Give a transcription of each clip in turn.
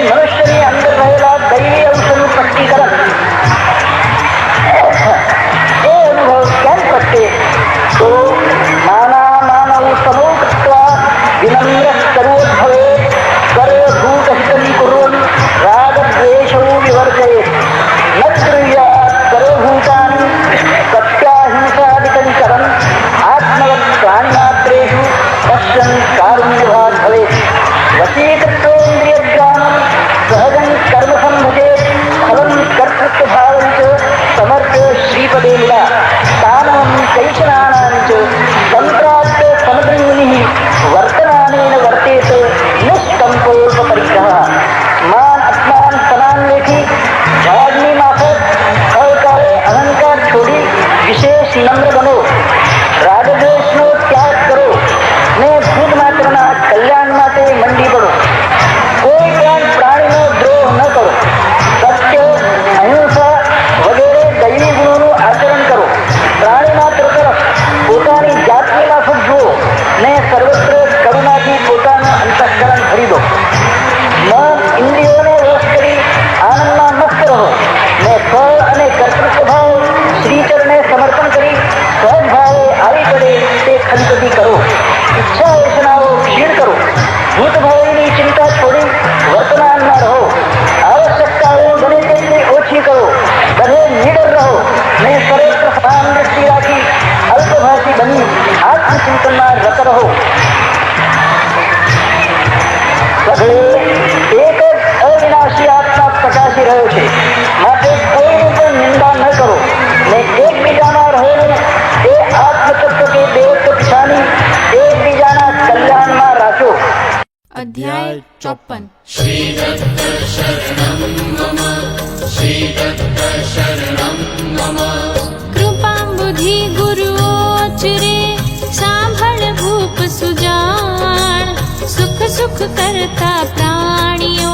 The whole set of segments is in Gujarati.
મનુષ્યની અંદર રહેલા દૈવી અંશનું સ્પષ્ટીકરણ એ અનુભવ કેમ પ્રગટે તો માનવ સમૂહત્વા વિનમ્ર સર્વોદ્ભવે સર્વભૂત હિતં કુર્વન રાગદ્વેષો વિવર્જયેત ન ગૃહ્યાત સર્વભૂતાનિ સત્યાહિંસાદિકં કરન આત્મવત પ્રાણિમાત્રેષુ પશ્યન કારુણ્યવાન ભવેત વશીકૃતેન્દ્રિયજ્ઞાનમ સહજં કર્મ સંભજેત ફલં કર્તૃત્વભાવં ચ સમર્થ શ્રીપદે મુલા તાનવં ચૈતનાનાં ચ સંપ્રાપ્ત સમદ્રયુનિ વર્તમાનેન વર્તેત નિષ્કંપોપરિગ્રહ માન અપમાન સમાનલેથી ઝાડની માફક અહંકારે અહંકાર છોડી વિશેષ નમ્ર બનો રાગદ્વેષનો ત્યાગ કરો ને ભૂત માત્રના કલ્યાણ માટે મંડી પડો કોઈ પણ પ્રાણીનો દ્રોહ ન કરો સત્ય અહિંસા વગેરે દૈવી ગુણોનું આચરણ કરો પ્રાણી માત્ર તરફ પોતાની જાતની માફક જુઓ ને સર્વત્ર કરુણાથી પોતાનું અંતઃકરણ ભરી દો મન ઇન્દ્રિયોને વશ કરી આનંદમાં મસ્ત રહો ને ફળ અને કર્તૃત્વભાવ શ્રીચરણે સમર્પણ કરી સહજભાવે આવી પડે તે ખંતથી કરો ઈચ્છા વાસનાઓ ક્ષીણ કરો ભૂતભાવીની ચિંતા છોડી વર્તમાનમાં રહો આવશ્યકતાઓ બને તેટલી ઓછી કરો બધે નિડર રહો ને સર્વત્ર સમાન દ્રષ્ટિ રાખી અલ્પભાષી બની આત્મચિંતનમાં રત રહો બધે એક જ અવિનાશી આત્મા પ્રકાશી રહ્યો છે માટે કોઈની પણ નિંદા ન કરો ને એકબીજામાં રહેલું એ આત્મતત્વ કે દેવત્વ પિછાની એકબીજાના કલ્યાણમાં રાખો. અધ્યાય 54. શ્રી દત્ત શરણં મમ શ્રી દત્ત શરણં મમ કૃપાંબુધિ ગુરુઓચરે સાંભળ ભૂપ સુજાણ સુખ સુખ કરતા પ્રાણીઓ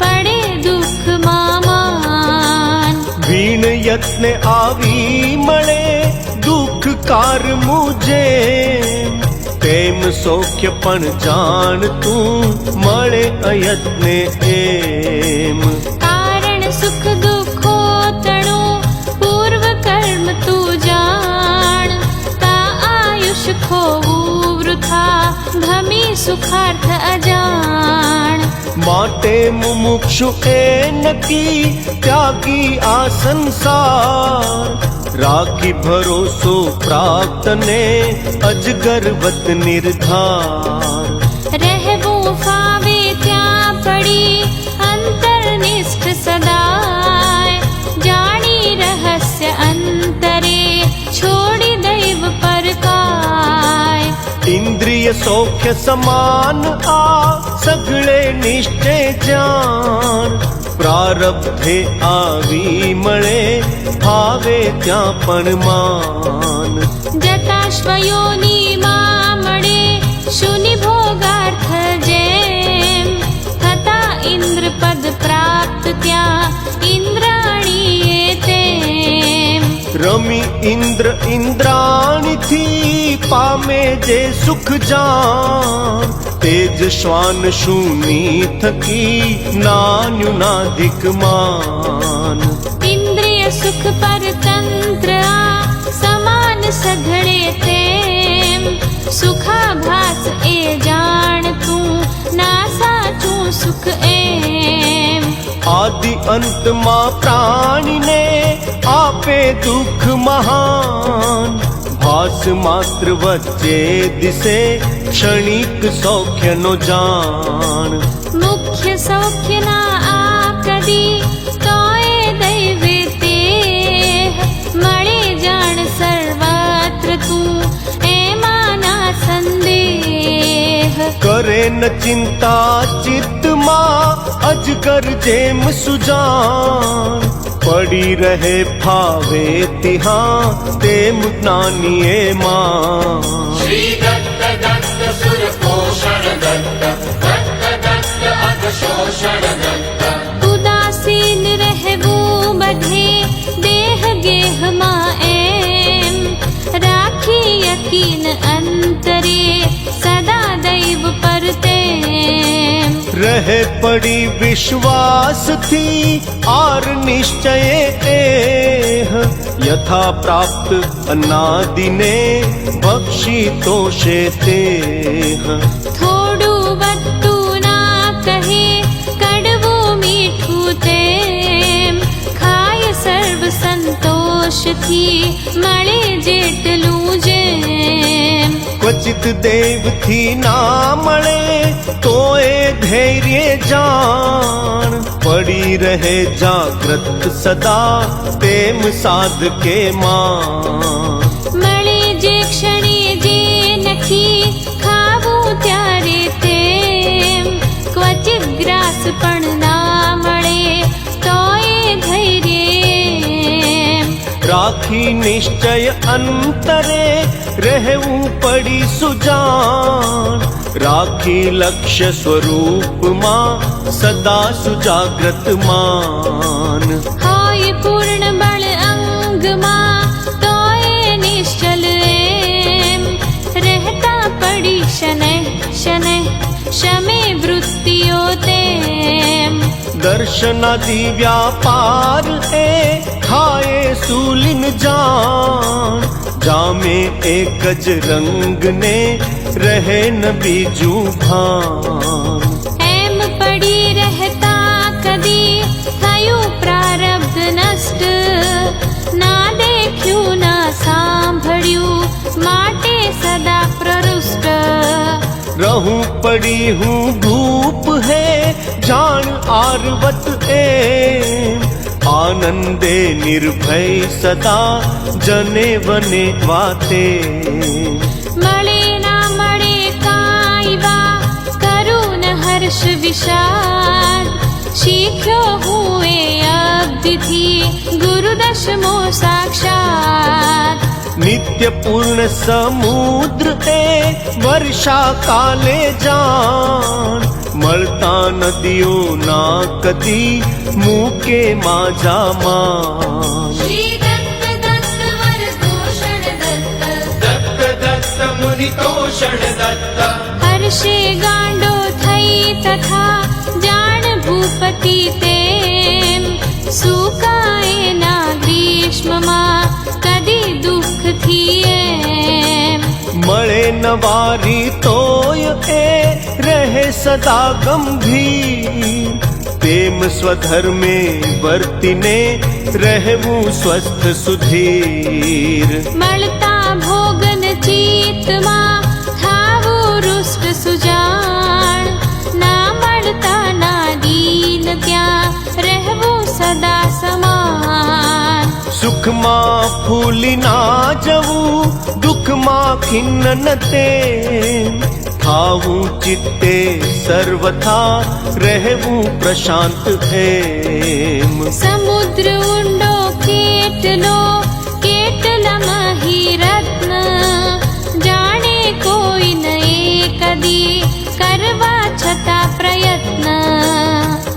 પડે દુઃખ મામાન વીણ યત્ન આવી મળે દુઃખ કાર મુજે તેમ સૌખ્ય પણ જાણ તું મળે અયત્ને એમ કારણ સુખ દુઃખો તણું પૂર્વ કર્મ તું જાણ તા આયુષ ખોવું વૃથા ભમી સુખાર્થ અજાણ માટે મુમુક્ષુ એ નકી ત્યાગી આ સંસાર રાખી ભરોસો પ્રાપ્ત ને અજગરવત નિર્ધાર રહેવું ફાવે ત્યાં પડી અંતરનિષ્ઠ સદાય જાણી રહસ્ય અંતરે છોડી દૈવ પરકાય ઇન્દ્રિય સૌખ્ય સમાન આ સગળે નિષ્ઠે જાણ પ્રારબ્ધે આવી મળે ભાવે ત્યાં પણ માન જતાશ્વયોની માં મળે શુનિ ભોગાર્થ જેમ થતા ઇન્દ્ર પદ પ્રાપ્ત ત્યાં ઇન્દ્રાણીએ તેમ રમી ઇન્દ્ર ઇન્દ્રાણીથી પામે જે સુખ જાણ તેજ શ્વાન શુની થકી નાન્યુ નાધિક માન ઇન્દ્રિય સુખ પરતંત્ર આ સમાન સઘળે તેમ સુખાભાસ એ જાણ તું ના સાચું સુખ એમ આદિ અંતમાં પ્રાણીને આપે દુઃખ મહાન ભાસ માત્ર વચ્ચે દિશે ક્ષણિક સૌખ્યનો જાણ મુખ્ય સૌખ્ય ના આ કદી તોય દૈવે તે મળે જાણ સર્વત્ર તું એમાં ના સંદેહ કરે ન ચિંતા ચિત્તમાં અજગર જેમ સુજાન પડી રહે ફાવે તિહાં તેમ જ્ઞાનીએ માં શ્રી દત્ત દત્ત સુર પોષણ દત્ત દત્ત દત્ત અધ શોષણ દત્ત ઉદાસીન રહેવું બધે દેહ ગેહમાં એમ રાખી યકીન અંતરે સદા દૈવ પર તેમ રહે રહે પડી વિશ્વાસ થી આર નિશ્ચય એહ યથા પ્રાપ્ત અનાદિને બક્ષી તોષે તેહ થોડું વધતું ના કહે કડવું મીઠું તેમ ખાય સર્વ સંતોષથી મળે જેટલું જેમ ક્વચિત દેવથી ના મળે તો એ ધૈર્ય જાણ પડી રહે જાગ્રત સદા તેમ સાધકે માં મળે જે ક્ષણે જે નથી ખાવું ત્યારે તેમ ક્વચિત ગ્રાસ પણ ના મળે તો એ ધૈર્ય રાખી નિશ્ચય અંતરે રહેવું પડી સુજાન રાખી લક્ષ્ય સ્વરૂપમાં સદા સુજાગ્રત માન હોય પૂર્ણ બળ અંગમાં તો એ નિશ્ચલ એમ રહેતા પડી શનૈ શનૈ શમે વૃત્તિઓ તેમ દર્શનાદિ વ્યાપાર એ ખાએ સૂલિન જાણ જામે એક જ રંગને રહે ન બીજું ભાન એમ પડી રહેતા કદી થયું પ્રારબ્ધ નષ્ટ ના દેખ્યું ના સાંભળ્યું માટે સદા પ્રરુષ્ટ રહું પડી હું ધૂપ હે જાણ આરવત એમ આનંદે નિર્ભય સદા જને વને વાતે મળે ના મળે કાંઈ વા કરુણ હર્ષ વિષાદ શીખ્યો હું એ અબ્ધિથી ગુરુ દશમો સાક્ષાત નિત્ય પૂર્ણ સમુદ્ર એ વર્ષા કાલે જાણ મળતા નદીઓ ના કદી મૂકે માજા માં શ્રી દત્ત દત્ત વરદૂષણ દત્ત दत्त दत्त मुनि तोषण दत्त હર્ષે ગાંડો થઈ તથા જાણ ભૂપતિ તેમ સુકાય ના ગ્રીષ્મમાં કદી દુઃખથી એમ મળે નવારી તોય એ રહે સદા ગંભીર તેમ સ્વધર્મે વર્તીને રહેવું સ્વસ્થ સુધીર મળતા ભોગન ચિત્તમાં થાવું રૂષ્ટ સુજાણ ના મળતા ના દીન ત્યાં રહેવું સદા સમાન સુખમાં ફૂલી ના જવું દુઃખમાં ખિન્ન ન તેમ થાવું ચિત્તે સર્વથા રહેવું પ્રશાંત એમ સમુદ્ર ઊંડો કેટલો કેટલામાં રત્ન જાણે કોઈ નહીં કદી કરવા છતાં પ્રયત્ન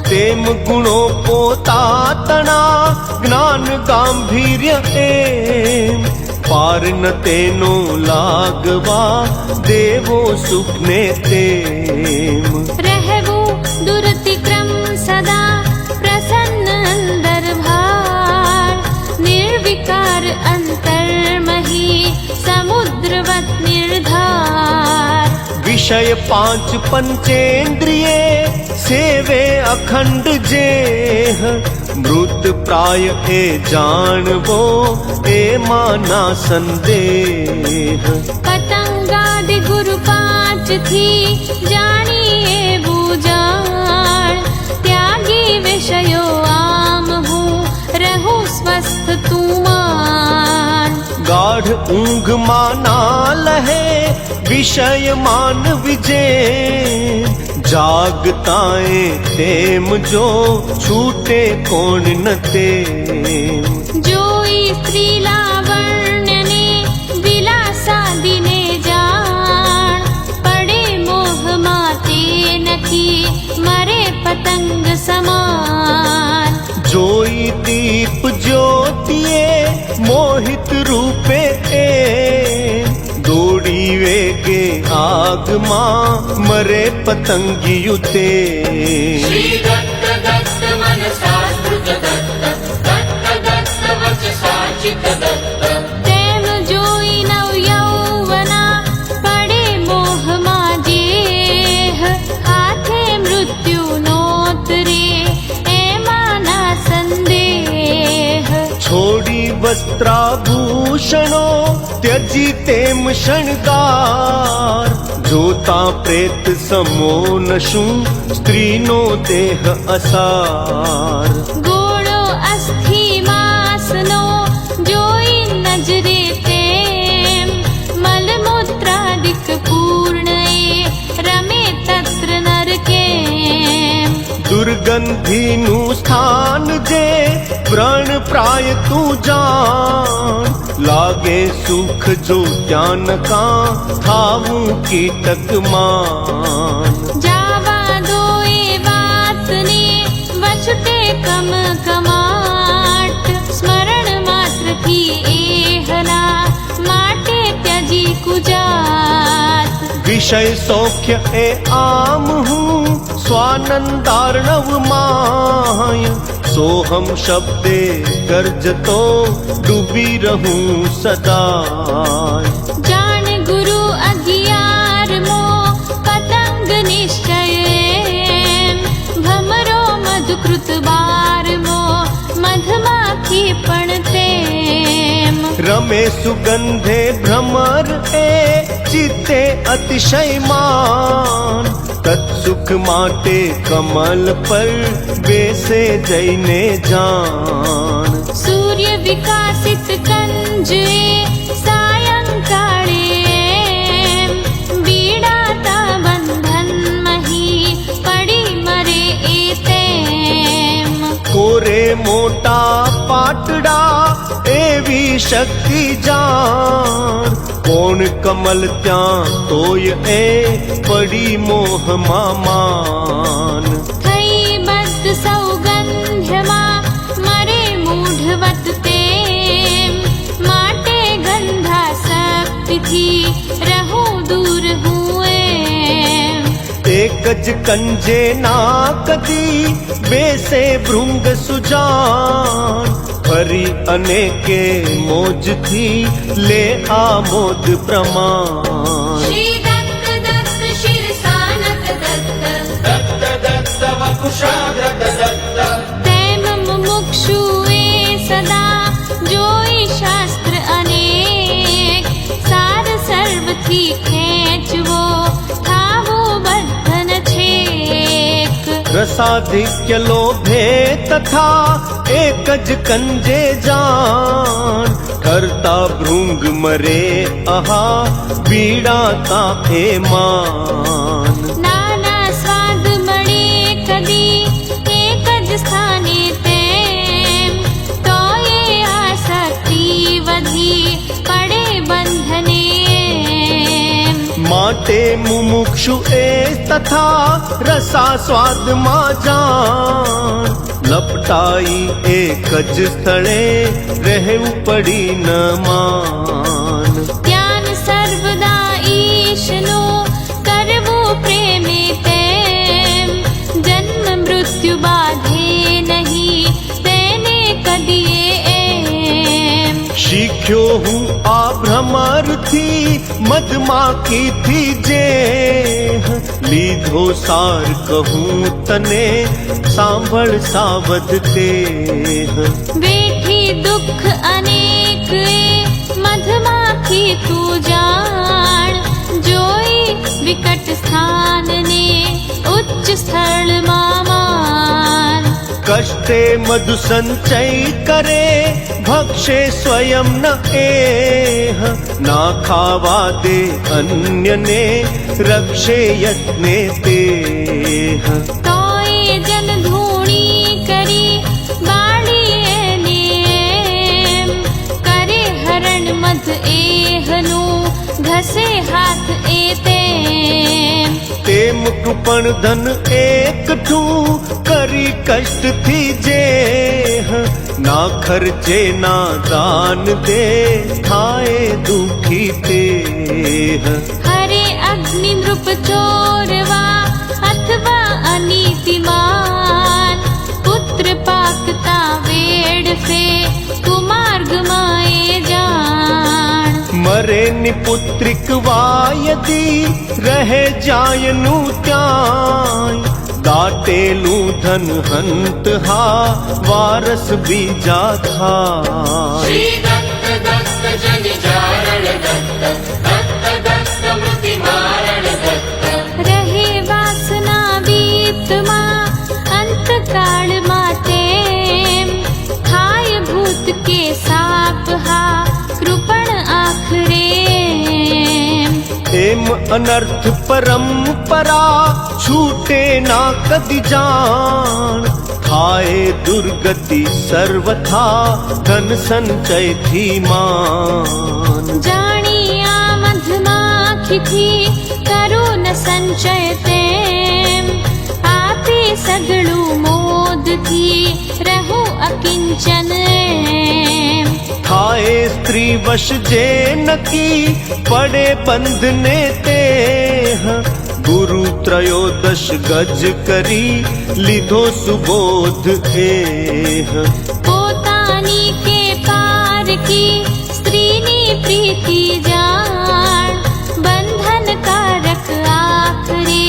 તેમ ગુણો પોતા તણા જ્ઞાન ગાંભીર્ય એમ પાર ન તેનો લાગવા દેવો સુખને તેમ રહેવું દુરતિક્રમ સદા પ્રસન્ન અંદર ભાર નિર્વિકાર અંતર્મહી સમુદ્રવત નિર્ધાર વિષય પાંચ પંચેન્દ્રિયે સેવે અખંડ જેહ મૃત પ્રાય એ જાણવો એમાંના સંદેહ પતંગાદિ ગુરુ પાંચ થી જાણીએ બુજાણ ત્યાગી વિષયો આમ હું રહું સ્વસ્થ તું માન ગાઢ ઊંઘમાં ના લહે વિષય માન વિજે જાગતાએ તેમ જો છૂટે કોણ ન તેમ જોઈ સ્ત્રી લાવણ્યને વિલાસાદિને જાણ પડે મોહમાં તે નથી મરે પતંગ સમાન જોઈ દીપ જ્યોતિએ મોહિત રૂપે એ દોડી વેગે આ આગમાં મરે પતંગિયું તે श्री दत्त दत्त मनसा स्मृत दत्त दत्त दत्त वचसा चित दत्त તેમ જોઈ નવ યૌવના પડે મોહમાં જેહ હાથે મૃત્યુ નોતરે એમાં ના સંદેહ છોડી વસ્ત્રાભૂષણો ત્યજી તેમ શણગાર જોતા પ્રેત સમો નશું સ્ત્રીનો દેહ અસાર ગોળો અસ્થિ માસનો જોઈ નજરે તેમ મલમૂત્રાદિક પૂર્ણ એ રમે તત્ર નર કેમ દુર્ગંધીનું સ્થાન જે પ્રાણ પ્રાય તું જાણ લાગે સુખ જો ત્યાં કા થાવું કીટક માન જાવા દો એ વાતને વછુટે કમ કમાટ સ્મરણ માત્રથી એહના માટે ત્યજી કુજાત વિષય સૌખ્ય એ આમ હું સ્વાનંદાર્ણવ માય સોહમ શબ્દે ગર્જતો ડૂબી રહું સદાય જાણ ગુરુ 11મો પતંગ નિશ્ચય ભમરો મધુકૃત 12મો મધમાખી પણ તેમ રમે સુગંધે ભ્રમર એ ચિત્તે અતિશય માન તત્સુખ માટે કમલ પર બેસે જઈને જાણ સૂર્ય વિકાસિત કંજે સાયંકાળે બીડાતા બંધન મહી પડી મરે એ તેમ કોરે મોટા પાટડા એવી શક્તિ જાણ કોણ કમલ ત્યાં તોય એ પડી મોહમાં માન થઈ બદ્ધ સૌગંધ્યમાં મરે મૂઢવત તેમ માટે ગંધાસક્તિથી રહું દૂર હું એમ એક જ કંજે ના કદી બેસે ભૃંગ સુજાન ફરી અનેકે મોજથી લે આમોદ પ્રમાણ શ્રી દત્ત દત્ત શિરસાનત દત્ત दत्त दत्त वकुशाग्रत दत्त તેમ મુમુક્ષુ એ સદા જોઈ શાસ્ત્ર અનેક સાર સર્વથી ખેંચવો થાવો બંધન છેક રસાધિક્ય લોભે તથા એક જ કંજે જાન ઠરતા ભૃંગ મરે આહા બીડાતા એ માન નાના સ્વાદ મળે કદી એક જ સ્થાને તેમ તો એ આસક્તિ વધી પડે બંધને એમ. માટે મુમુક્ષુ એ તથા રસા સ્વાદમાં જાન લપટાઈ એક જ સ્થળે રહેવું પડી ન માન ધ્યાન સર્વદા ઈશનું કરવું પ્રેમે તેમ જન્મ મૃત્યુ બાધે નહીં તેને કદીએ એમ શીખ્યો હું આ ભ્રમરથી મધમાખીથી જે લીધો સાર કહું તને સાંભળ સાવધ તે વેઠી દુઃખ અનેક એ મધમાખી તું જાણ જોઈ વિકટ સ્થાનને ઉચ્ચ સ્થળમાં માન કષ્ટે મધુ સંચય કરે ભક્ષે સ્વયં ન એહ ના ખાવા દે અન્યને રક્ષે યત્ને તેહ તોય જન ધૂણી કરી બાળીએ ને એમ કરે હરણ મધ એહનું ઘસે હાથ એ તેમ તેમ કૃપણ ધન એકઠું કરી કષ્ટથી જે ના ખર્ચે ના દાન દે થાય દુખી તે હરે અઘ્ર નિનૃપ ચોરવા અથવા અનીતિમાન પુત્ર પાકતા વેડફે કુમાર્ગમાં એ જાણ મરે નિપુત્રિક વાયદી રહે જાયનું ત્યાં દાટેલું ધન હંત હા વારસ બીજા થાય શ્રી દત્ત દત્ત જન જારણ દત્ત દત્ત દત્ત મૃતિ મારણ દત્ત રહે વાસના દીપ્તમાં અંતકાળમાં તેમ થાય ભૂત કે સાપ હા કૃપણ આખરે એમ અનર્થ પરંપરા છૂટે ના કદી જાણ થાય દુર્ગતિ સર્વથા ધન સંચયથી માન જાણી આ મધમાખીથી કરું ન સંચય તેમ આપી સગળું મોદથી રહું અકિંચન એમ થાય સ્ત્રી વશ જે નકી પડે બંધને તે ગુરુ ત્રયોદશ ગજ કરી લીધો સુબોધ એહ પોતાની કે પારકી સ્ત્રીની પ્રીતિ જાણ બંધનકારક આખરે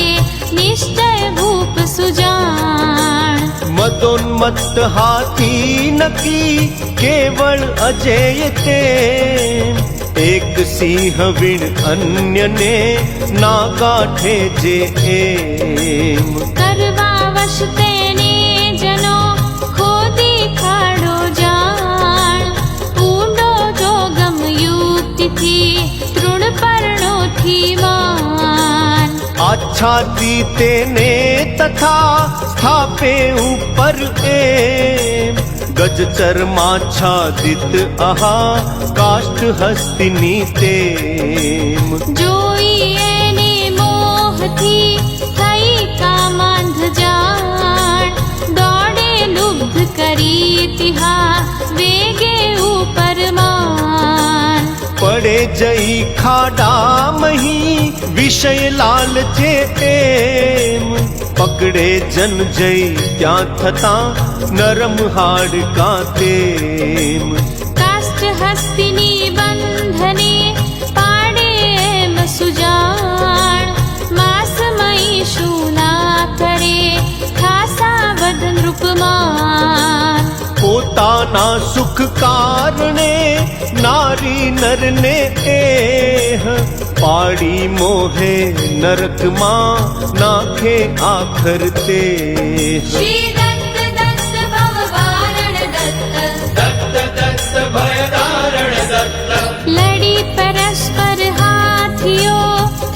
નિશ્ચય ભૂપ સુજાણ મદોન્મત્ત હાથી નકી કેવળ અજેય તે એક સિંહ વીણ અન્યને ના ગાંઠે જે એમ કરવા વશ તેને જનો ખોદી ખાડો જાણ ઊંડો જોગમ યુક્તિથી તૃણ પર્ણોથી માન આચ્છાદી તેને તથા સ્થાપે ઉપર એમ ગજ ચર્માચ્છાદિત આહા કાષ્ઠ હસ્તિની તેમ જોઈ એને મોહથી થઈ કામાંધ જાણ દોડે લુબ્ધ કરી તિહા વેગે ઉપર માન પડે જઈ ખાડા મહી વિષય લાલચે એમ પકડે જન જઈ ત્યાં થતા નરમ હાડકા તેમ કાષ્ઠ હસ્તિની બંધને પાડે એમ સુજાણ માસમયી શું ના કરે ખાસા વધ નૃપમાન પોતાના સુખ કારણે નારી નરને એહ પાડી મોહે નરકમાં નાખે આખર તે શ્રી દત્ત દત્ત ભવ વારણ દત્ત દત્ત દત્ત ભયદારણ દત્ત લડી પરસ્પર હાથીઓ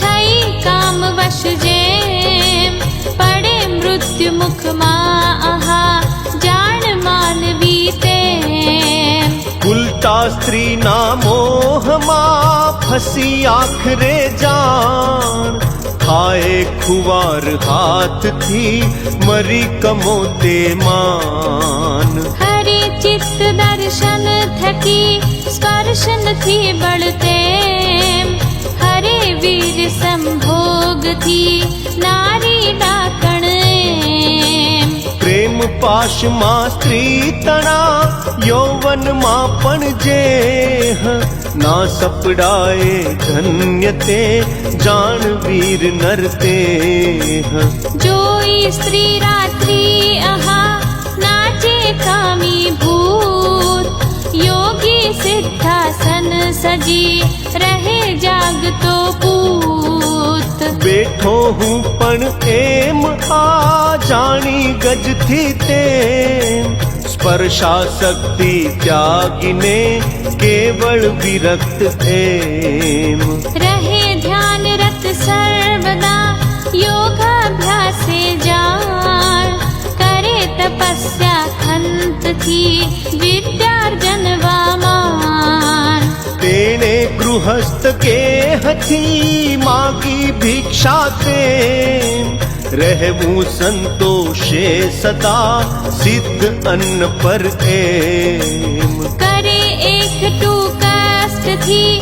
થઈ કામ વશ જેમ પડે મૃત્યુ મુખમાં આહા જાણ માનવી તેમ ઉલટા સ્ત્રીના મોહમાં ફસી આખરે જાણ થાય ખુવાર હાથથી મરી કમોતે માન હરે ચિત્ત દર્શન થકી સ્પર્શનથી બળતેમ હરે વીર સંભોગથી નારી ડાકણ એમ પ્રેમ પાશમાં સ્ત્રી તણા યૌવનમાં પણ જે ના સપડાએ ધન્ય તે જાણ વીર નરતે જોઈ સ્ત્રી રાત્રી આહા નાચે કામી ભૂત યોગી સિદ્ધાસન સજી રહે જાગતો પૂત બેઠો હું પણ એમ આ જાણી ગજથી તેમ સ્પર્શાશક્તિ ત્યાગીને કેવળ વિરક્ત એમ રહે ધ્યાન રત સર્વદા યોગાભ્યાસે જાણ કરે તપસ્યા ખંતથી વિદ્યાર્જનવામાન તેણે ગૃહસ્થ કેહથી માગી ભિક્ષા તેમ રહેવું સંતોષે સદા સિદ્ધ અન્ન પર એમ કરે એકટું કષ્ટથી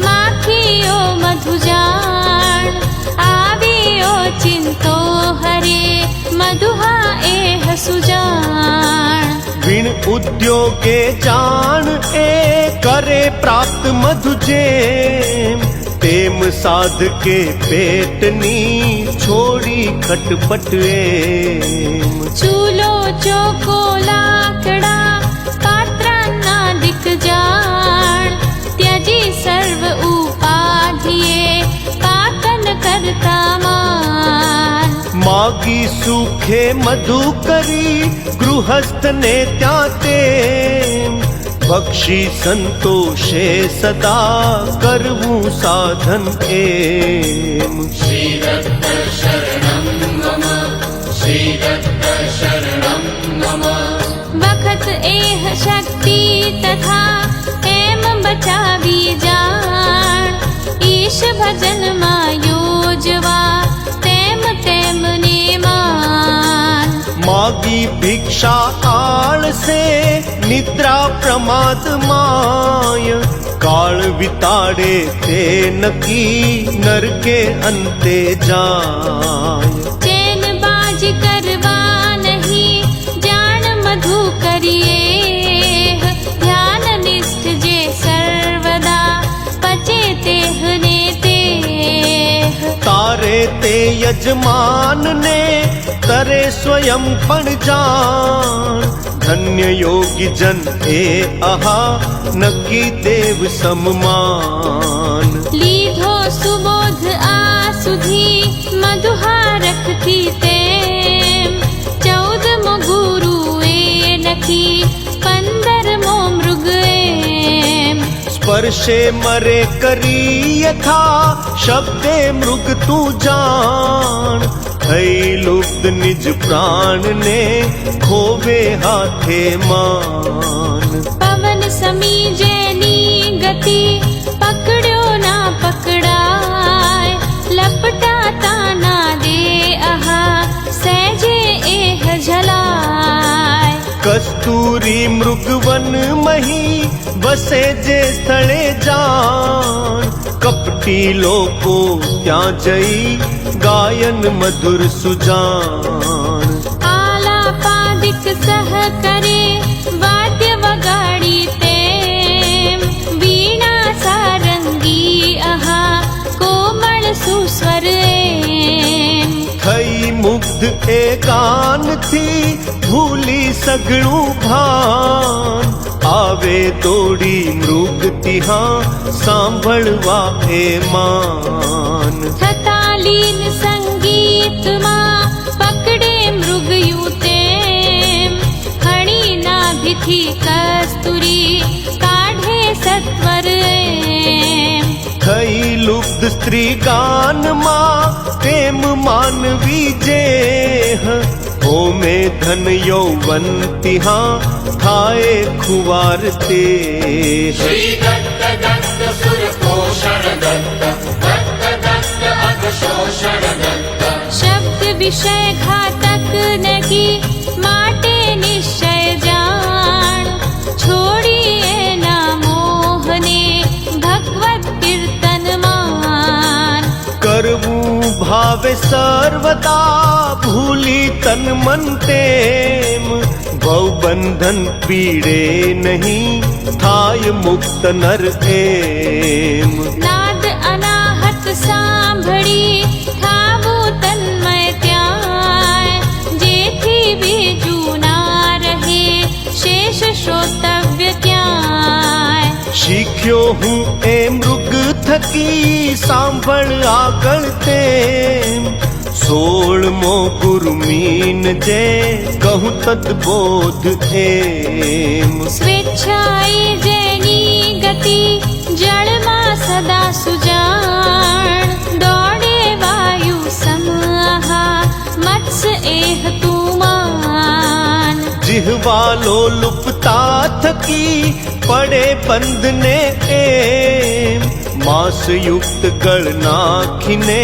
માખીઓ મધુ જાણ કર્યો ચિંતો હરે મધુહા એહ સુજાણ વિણ ઉદ્યોગે જાણ એ કરે પ્રાપ્ત મધુ જેમ તેમ સાધકે પેટની છોડી ખટપટ એમ ચૂલો ચોકો લાકડા પાત્રાના દિક જાણ ત્યજી સર્વ ઉપાધિએ પાતન કરતા માન માગી સુખે મધુ કરી ગૃહસ્થને ત્યાં તેમ બક્ષી સંતોષે સદા કરવું સાધન એમ श्रीदत्त शरणं मम श्रीदत्त शरणं मम વખત એહ શક્તિ તથા એમ બચાવી જાણ ઈશ ભજનમાં યોજવા તેમ તેમને માન માગી ભિક્ષા આળસે નિદ્રા પ્રમાદ માય કાળ વિતાડે તે નકી નરકે અંતે જાય ચેન બાજ કરવા નહીં જાણ મધુ કરીએ ધ્યાન નિષ્ઠ જે સર્વદા પચે તેહને તેહ તારે તે યજમાનને તરે સ્વયં પણ જાણ ધન્ય યોગી જન એ આહા નક્કી દેવ સમમાન લીધો સુબોધ આ સુધી મધુહારખથી તેમ 14મો ગુરુ એ નખી 15મો મૃગ એમ સ્પર્શે મરે કરી યથા શબ્દે મૃગ તું જાણ થઈ લુપ્ત નિજ પ્રાણને ખોવે હાથે માન પવન સમી જેની ગતિ પકડ્યો ના પકડાય લપટાતા ના દે આહા સહેજે એહ ઝલાય કસ્તુરી મૃગવન મહી વસે જે સ્થળે જાણ કપટી લોકો ત્યાં જઈ ગાયન મધુર સુજાણ આલાપાદિક સહ કરે વાદ્ય વગાડી તેમ વીણા સારંગી આહા કોમળ સુસ્વર એમ થઈ મુગ્ધ એકાનથી ભૂલી સઘળું ભાન આવે દોડી મૃગ તિહા સાંભળવા એ માન થતા લીન સંગીતમાં પકડે મૃગયું તેમ હણી નાભિથી કસ્તુરી કાઢે સત્વર એમ થઈ લુપ્ત સ્ત્રી ગાનમાં તેમ માનવી જેહ હોમે ધન યૌવન તિહા થાય ખુવાર તે श्रीदत्त दत्त सुरपोषण दत्त दत्त दत्त अघशोषण दत्त શબ્દ વિષય ઘાતક નગી માટે નિશ્ચય જાણ છોડી એના મોહને ભગવત કીર્તન માન કરવું ભાવે સર્વદા ભૂલી તન મન તેમ ભવબંધન પીડે નહીં થાય મુક્ત નર એમ નાદ અનાહત સાંભળી થાવું તન્મય ત્યાં જેથી બીજું ના રહે શેષ શ્રોતવ્ય ક્યાંય શીખ્યો હું એ મૃગ થકી સાંભળ આગળ તેમ 16મો ગુરુમીન જે કહું તદબોધ એમ સ્વેચ્છાએ જેની ગતિ જળમાં સદા સુજાણ દોડે વાયુ સમાહા મત્સ્ય એહ તું માન જીહવાલો લુપ્તા થકી પડે બંધને એમ માસયુક્ત ગળ નાખીને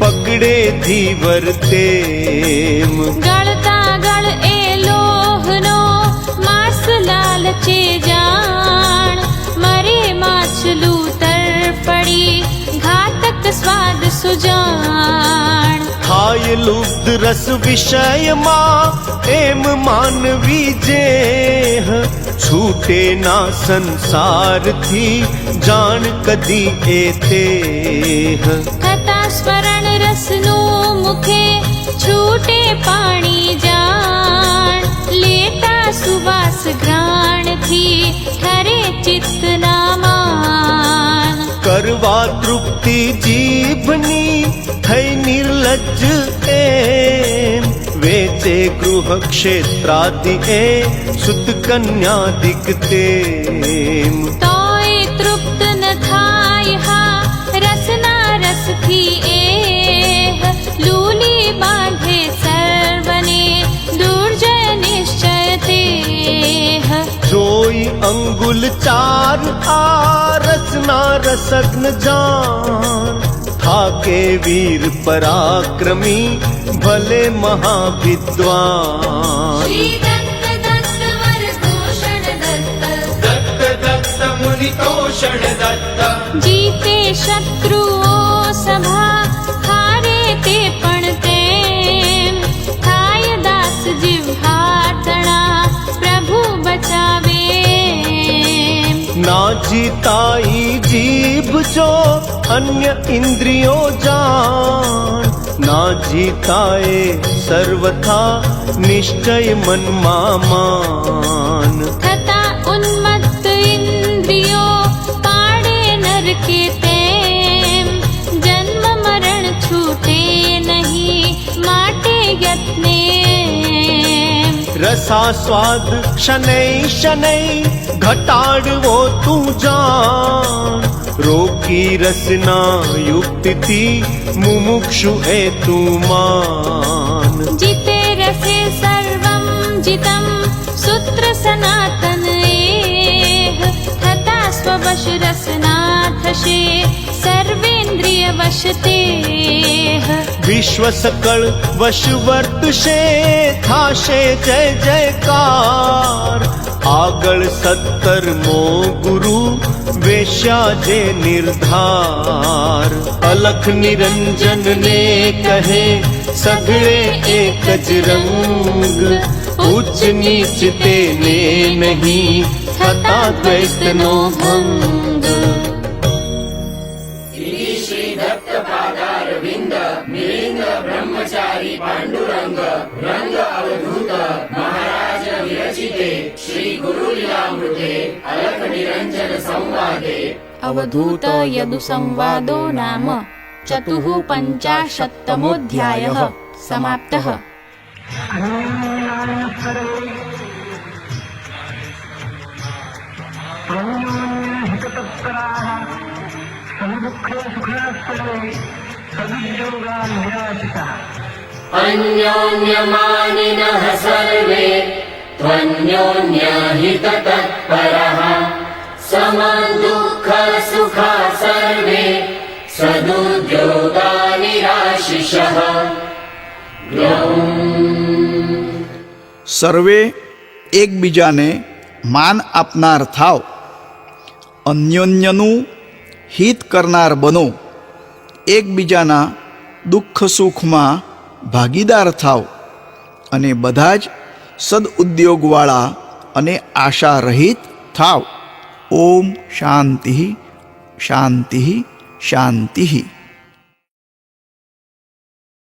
પકડે ધીવર તેમ ગળતા ગળ એ લોહનો માસ લાલચે જાણ મરે માછલું તરફડી ઘાતક સ્વાદ સુજાણ. થાય લુબ્ધ રસ વિષયમાં એમ માનવી જેહ, છૂટે ના સંસારથી જાણ કદી એ તેહ. થતા સ્મરણ રસનું મુખે છૂટે પાણી જાણ, લેતા સુવાસ ઘ્રાણથી ઠરે ચિત્તના માન. કરવા તૃપ્તિ જીભની થઈ નિર્લજ્જ એમ, વેચે ગૃહ ક્ષેત્રાદિ એ સુત કન્યાદિક તેમ. તોય તૃપ્ત ન થાય હા રસના રસથી એહ, લૂલી બાંધે સર્વને દુર્જય નિશ્ચય તેહ. જોઈ અંગુલ ચાર આ રસના રસગ્ન જાન, થાકે વીર પરાક્રમી ભલે મહાવિદ્વાન. જીતે શત્રુઓ સભા હારે તે પણ તેમ, થાય દાસ જીવ હાથણા પ્રભુ બચાવે. ના જીતાઈ જીભ જો અન્ય ઇન્દ્રિયો જાણ, ના જીતાએ સર્વથા નિશ્ચય મનમાં માન. થતા ઉન્મત્ત ઇન્દ્રિયો પાડે નરકે તેમ, જન્મ મરણ છૂટે નહીં માટે યત્ને. રસાસ્વાદ શનૈ શનૈ ઘટાડવો તું જાણ, રોકી રસના યુક્તિથી મુમુક્ષુ એ તું માન. જીતે રસે સર્વં જીતમ સૂત્ર સનાતન એહ, થતા સ્વવશ રસના થશે સર્વેન્દ્રિય વશ તેહ. વિશ્વ સકળ વશ વર્તશે થાશે જય જયકાર, આગળ 17મો ગુરુ વેશ્યા જે નિર્ધાર. અલખ નિરંજન ને કહે સઘળે એક જ રંગ, ઉચ્ચ નીચ તેને નહીં થતા દ્વૈતનો ભંગ. અવધૂત યદુ સંવાદો નામ ચતુઃ પંચાશત્તમોऽધ્યાયઃ સમાપ્તઃ. अन्योन्यमानिनः सर्वे त्वन्योन्यहिततत्परः, समदुःखसुखा सर्वे सदुद्योगानिराशिषः. સર્વે એકબીજાને માન આપનાર થાવ, અન્યોન્યનું હિત કરનાર બનો, એકબીજાના દુઃખ સુખમાં ભાગીદાર થાવ અને બધા જ સદઉદ્યોગવાળા અને આશા રહિત થાવ. ઓમ શાંતિ શાંતિ શાંતિ.